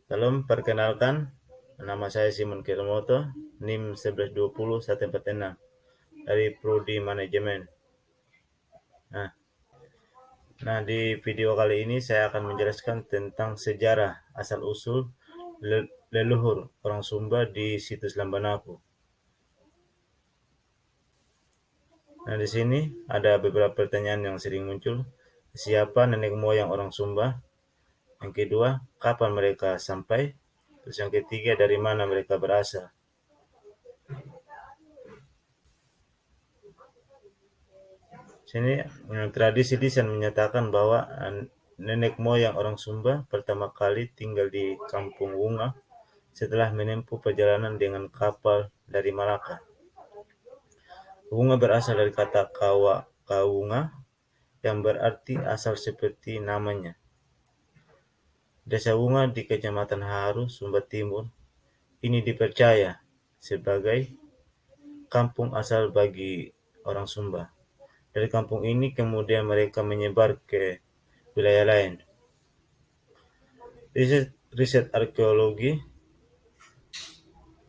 Salam, perkenalkan, nama saya Simon Kiramoto, NIM 1120 146 dari Prodi Manajemen. Nah, di video kali ini saya akan menjelaskan tentang sejarah asal-usul leluhur orang Sumba di situs Lambanapu. Nah, di sini ada beberapa pertanyaan yang sering muncul. Siapa nenek moyang orang Sumba? Yang kedua, kapan mereka sampai? Terus yang ketiga, dari mana mereka berasal? Sini tradisi lisan menyatakan bahwa nenek moyang orang Sumba pertama kali tinggal di Kampung Wunga setelah menempuh perjalanan dengan kapal dari Malaka. Wunga berasal dari kata Kawunga yang berarti asal seperti namanya. Desa Wunga di Kecamatan Haru, Sumba Timur, ini dipercaya sebagai kampung asal bagi orang Sumba. Dari kampung ini kemudian mereka menyebar ke wilayah lain. Riset arkeologi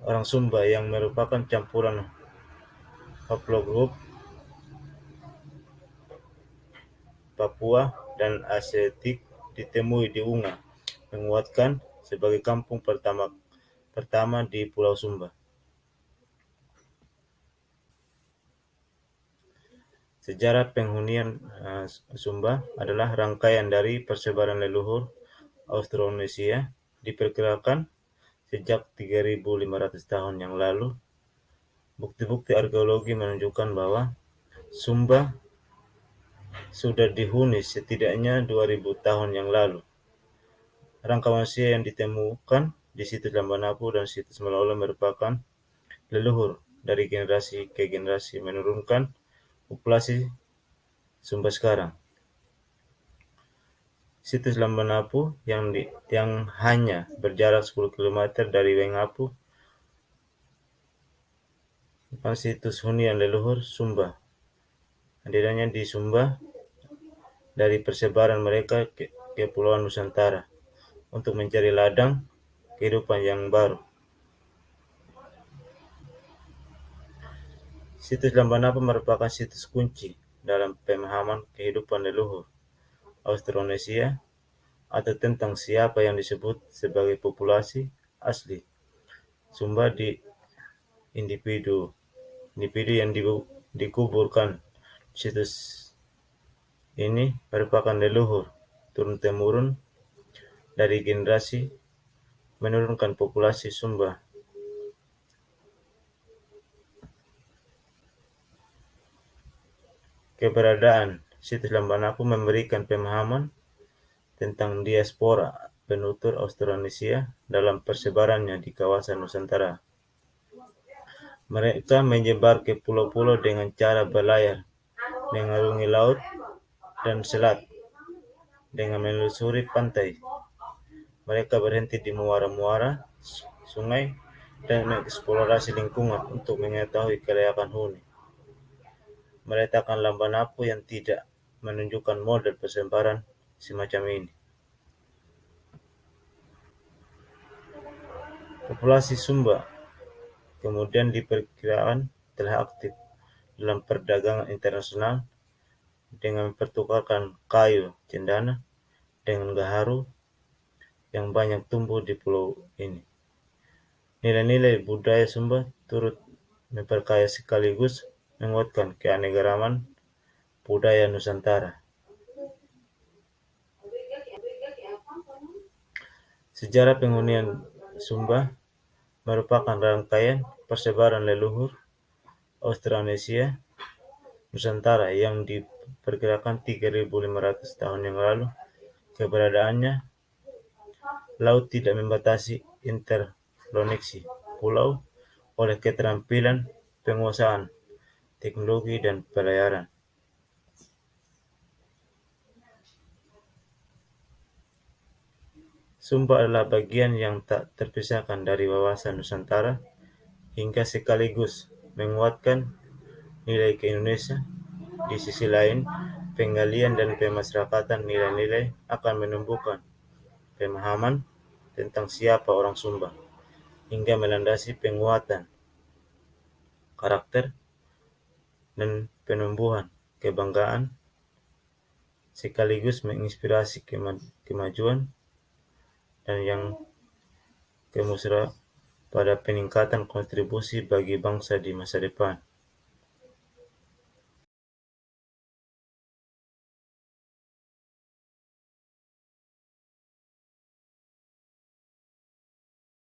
orang Sumba yang merupakan campuran haplogroup Papua dan Asiatik ditemui di Unga, menguatkan sebagai kampung pertama di Pulau Sumba. Sejarah penghunian Sumba adalah rangkaian dari persebaran leluhur Austronesia, diperkirakan sejak 3.500 tahun yang lalu. Bukti-bukti arkeologi menunjukkan bahwa Sumba sudah dihuni setidaknya 2.000 tahun yang lalu. Rangka manusia yang ditemukan di situs Lambanapu dan situs Malolo merupakan leluhur dari generasi ke generasi, menurunkan populasi Sumba sekarang. Situs Lambanapu yang hanya berjarak 10 km dari Wengapu bukan situs hunian leluhur Sumba. Hadirannya di Sumba dari persebaran mereka ke Kepulauan Nusantara untuk mencari ladang kehidupan yang baru. Situs Lambanapu merupakan situs kunci dalam pemahaman kehidupan leluhur Austronesia atau tentang siapa yang disebut sebagai populasi asli Sumba di individu yang dikuburkan. Situs ini merupakan leluhur turun-temurun dari generasi menurunkan populasi Sumba. Keberadaan situs Lambanapu memberikan pemahaman tentang diaspora penutur Austronesia dalam persebarannya di kawasan Nusantara. Mereka menyebar ke pulau-pulau dengan cara berlayar, mengarungi laut dan selat, dengan menelusuri pantai. Mereka berhenti di muara-muara, sungai, dan mengeksplorasi lingkungan untuk mengetahui kelayakan huni. Meletakkan Lambanapu yang tidak menunjukkan model persebaran semacam ini. Populasi Sumba kemudian diperkirakan telah aktif dalam perdagangan internasional dengan mempertukarkan kayu cendana dengan gaharu yang banyak tumbuh di pulau ini. Nilai-nilai budaya Sumba turut memperkaya sekaligus menguatkan keanekaragaman budaya Nusantara. Sejarah penghunian Sumba merupakan rangkaian persebaran leluhur Austronesia Nusantara yang diperkirakan 3.500 tahun yang lalu. Keberadaannya, laut tidak membatasi interkoneksi pulau oleh keterampilan penguasaan, teknologi, dan pelayaran. Sumba adalah bagian yang tak terpisahkan dari wawasan Nusantara hingga sekaligus menguatkan nilai ke-Indonesia. Di sisi lain, penggalian dan pemasyarakatan nilai-nilai akan menumbuhkan pemahaman tentang siapa orang Sumba, hingga melandasi penguatan karakter dan penumbuhan kebanggaan sekaligus menginspirasi kemajuan dan yang kemusra pada peningkatan kontribusi bagi bangsa di masa depan.